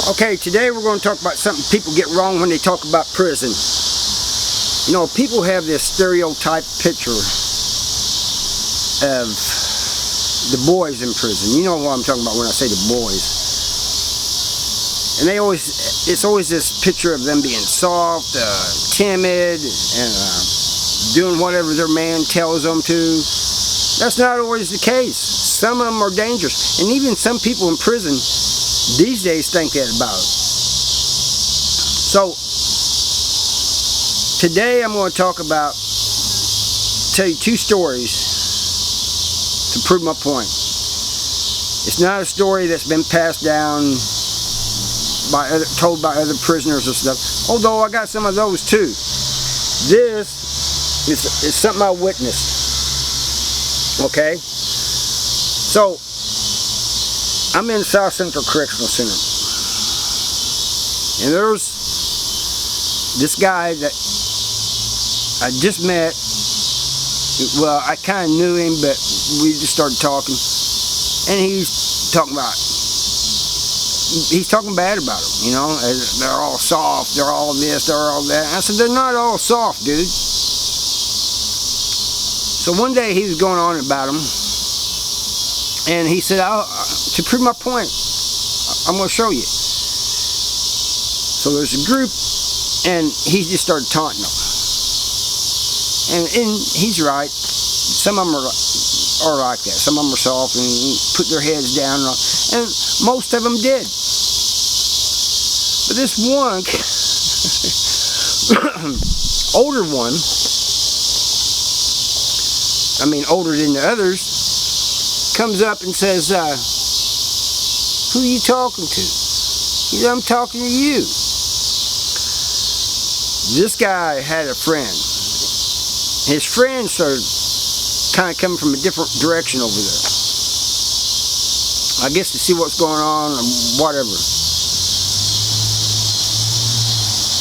Okay, today we're going to talk about something people get wrong when they talk about prison. You know, people have this stereotype picture of the boys in prison. You know what I'm talking about when I say the boys. And it's always this picture of them being soft, timid, and doing whatever their man tells them to. That's not always the case. Some of them are dangerous. And even some people in prison these days think that about it. So, today I'm going to tell you two stories to prove my point. It's not a story that's been passed down told by other prisoners or stuff, although I got some of those too. This is something I witnessed. Okay? So, I'm in South Central Correctional Center, and there's this guy that I just met. Well, I kind of knew him, but we just started talking, and he's talking bad about them, you know. They're all soft, they're all this, they're all that. I said, they're not all soft, dude. So one day he was going on about them, and he said, to prove my point, I'm going to show you. So there's a group, and he just started taunting them. And he's right. Some of them are like that. Some of them are soft and put their heads down, and most of them did. But this one, older one, I mean older than the others, comes up and says, who are you talking to? He said, I'm talking to you. This guy had a friend. His friend started kind of coming from a different direction over there. I guess to see what's going on or whatever.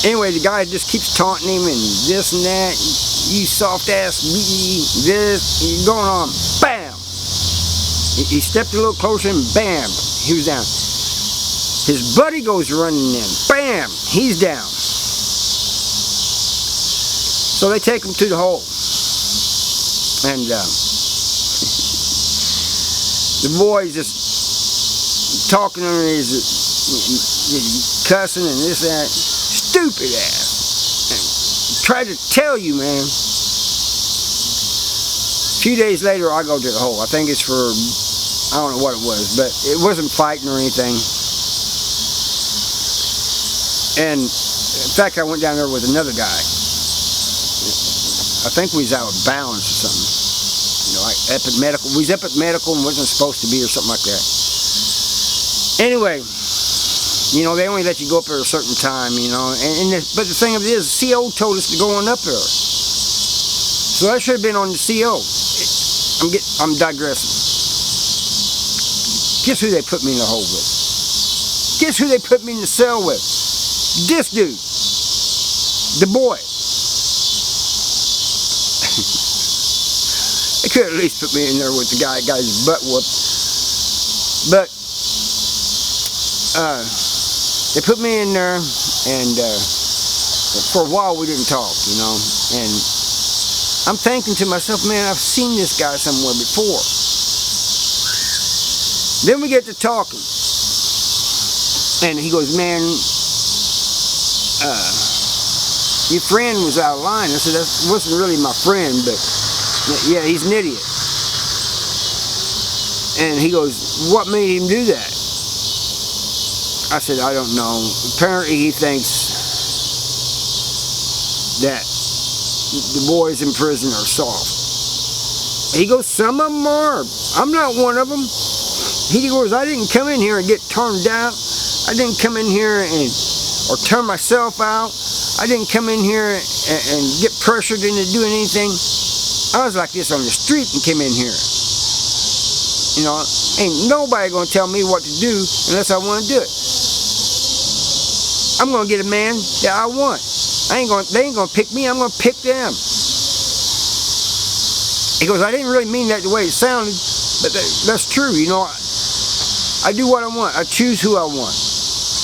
Anyway, the guy just keeps taunting him and this and that. You soft ass, this, going on. Bam! He stepped a little closer and bam, he was down. His buddy goes running in. Bam! He's down. So they take him to the hole. And the boy's just talking to him, he's cussing and this and that. Stupid ass. And tried to tell you, man. A few days later, I go to the hole. I think it's for, I don't know what it was, but it wasn't fighting or anything. And in fact, I went down there with another guy. I think we was out of balance or something. You know, like Epic Medical. We was Epic Medical and wasn't supposed to be or something like that. Anyway, you know, they only let you go up there a certain time, you know. But the thing of it is, the CO told us to go on up there. So that should have been on the CO. I'm digressing. Guess who they put me in the hole with? Guess who they put me in the cell with? This dude. The boy. They could at least put me in there with the guy that got his butt whooped. But they put me in there, and for a while we didn't talk, you know. And I'm thinking to myself, man, I've seen this guy somewhere before. Then we get to talking, and he goes, man, your friend was out of line. I said, that wasn't really my friend, but yeah, he's an idiot. And he goes, what made him do that? I said, I don't know. Apparently he thinks that the boys in prison are soft. He goes, some of them are. I'm not one of them. He goes, I didn't come in here and get turned out. I didn't come in here or turn myself out. I didn't come in here and get pressured into doing anything. I was like this on the street and came in here. You know, ain't nobody gonna tell me what to do unless I want to do it. I'm gonna get a man that I want. They ain't gonna pick me, I'm gonna pick them. He goes, I didn't really mean that the way it sounded, but that's true, you know. I do what I want. I choose who I want.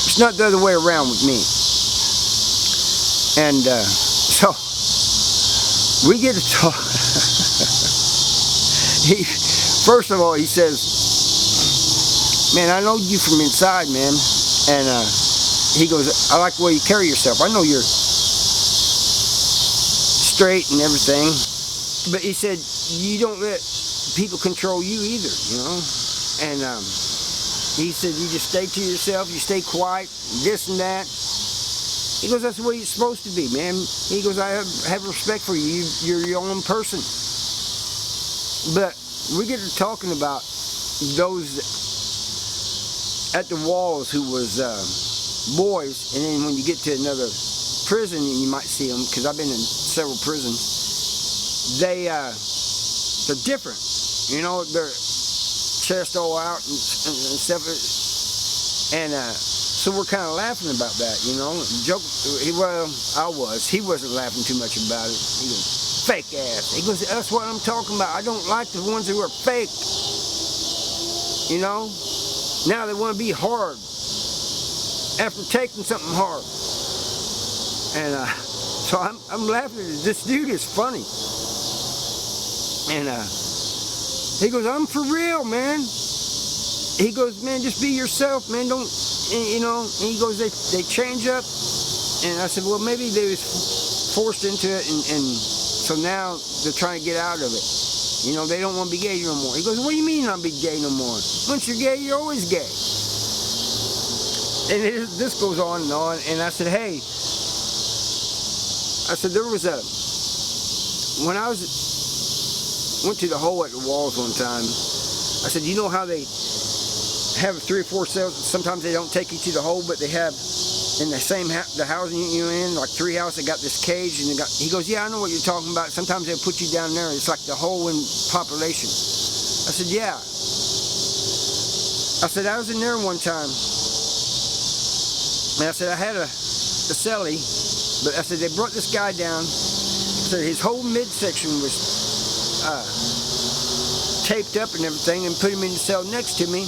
It's not the other way around with me. And so we get to talk. First of all, he says, man, I know you from inside, man. And he goes, I like the way you carry yourself. I know you're straight and everything. But he said, you don't let people control you either, you know. And he said, you just stay to yourself, you stay quiet, this and that. He goes, that's the way you're supposed to be, man. He goes, I have respect for you. You're your own person. But we get to talking about those at the walls who was boys, and then when you get to another prison, you might see them, because I've been in several prisons. They're different. You know, their chest all out and stuff. And so we're kind of laughing about that, you know. Joke. Well, I was. He wasn't laughing too much about it. He goes, fake ass. He goes, that's what I'm talking about. I don't like the ones who are fake. You know. Now they want to be hard after taking something hard. And so I'm laughing. This dude is funny. And he goes, I'm for real, man. He goes, man, just be yourself, man. Don't, you know. And he goes, they change up. And I said, well, maybe they was forced into it, and so now they're trying to get out of it. You know, they don't want to be gay no more. He goes, what do you mean not be gay no more? Once you're gay, you're always gay. And this goes on and on. And I said, hey, I said, there was when I went to the hole at the walls one time, I said, you know how they have 3 or 4 cells? Sometimes they don't take you to the hole, but they have in the same the housing you're in, like 3 houses, they got this cage, and he goes, yeah, I know what you're talking about. Sometimes they'll put you down there. It's like the hole in population. I said, yeah. I said, I was in there one time. And I said, I had a cellie, but I said, they brought this guy down. So his whole midsection was taped up and everything, and put him in the cell next to me.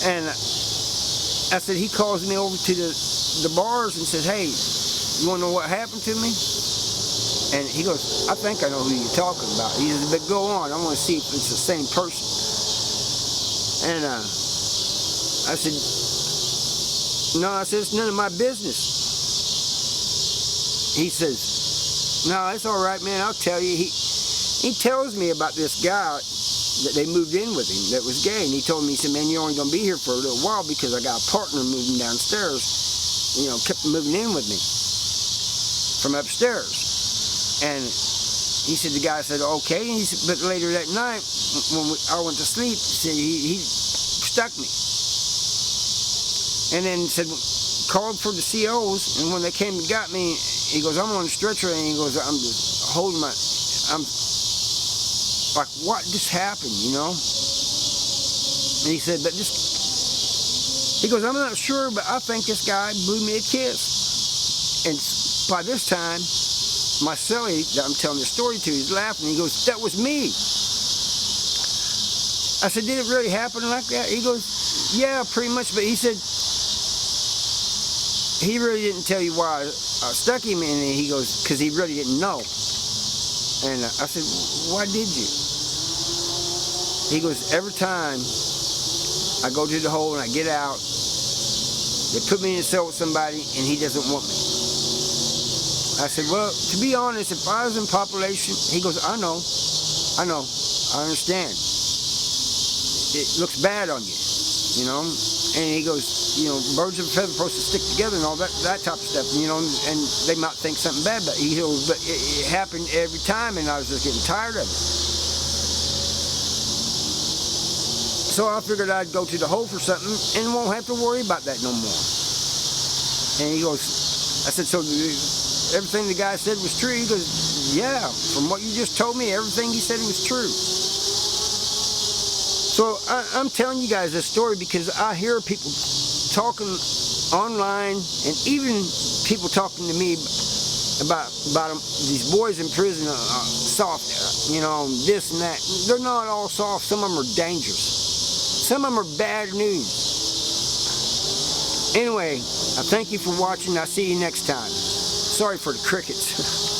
And I said, he calls me over to the bars and says, hey, you want to know what happened to me? And he goes, I think I know who you're talking about. He says, but go on, I want to see if it's the same person. And I said, no, I said, it's none of my business. He says, no, it's all right, man, I'll tell you. He tells me about this guy that they moved in with him that was gay, and he told me, he said, man, you're only going to be here for a little while because I got a partner moving downstairs, you know, kept moving in with me from upstairs. And he said, the guy said, okay. And he said, but later that night, when I went to sleep, he said, he stuck me. And then said, called for the COs, and when they came and got me, he goes, I'm on a stretcher, and he goes, I'm just holding I'm like, what just happened, you know? And he said, but he goes, I'm not sure, but I think this guy blew me a kiss. And by this time, my cellie that I'm telling the story to, he's laughing. He goes, that was me. I said, did it really happen like that? He goes, yeah, pretty much. But he said, he really didn't tell you why I stuck him in. And he goes, because he really didn't know. And I said, why did you? He goes, every time I go to the hole and I get out, they put me in a cell with somebody and he doesn't want me. I said, well, to be honest, if I was in population, he goes, I know, I understand. It looks bad on you, you know? And he goes, you know, birds of a feather supposed to stick together and all that type of stuff, you know, and they might think something bad, but he goes, but it happened every time, and I was just getting tired of it. So I figured I'd go to the hole for something and won't have to worry about that no more. And he goes, I said, so everything the guy said was true? He goes, yeah, from what you just told me, everything he said was true. So I'm telling you guys this story because I hear people talking online, and even people talking to me about these boys in prison, soft, you know, this and that. They're not all soft. Some of them are dangerous. Some of them are bad news. Anyway, I thank you for watching. I'll see you next time. Sorry for the crickets.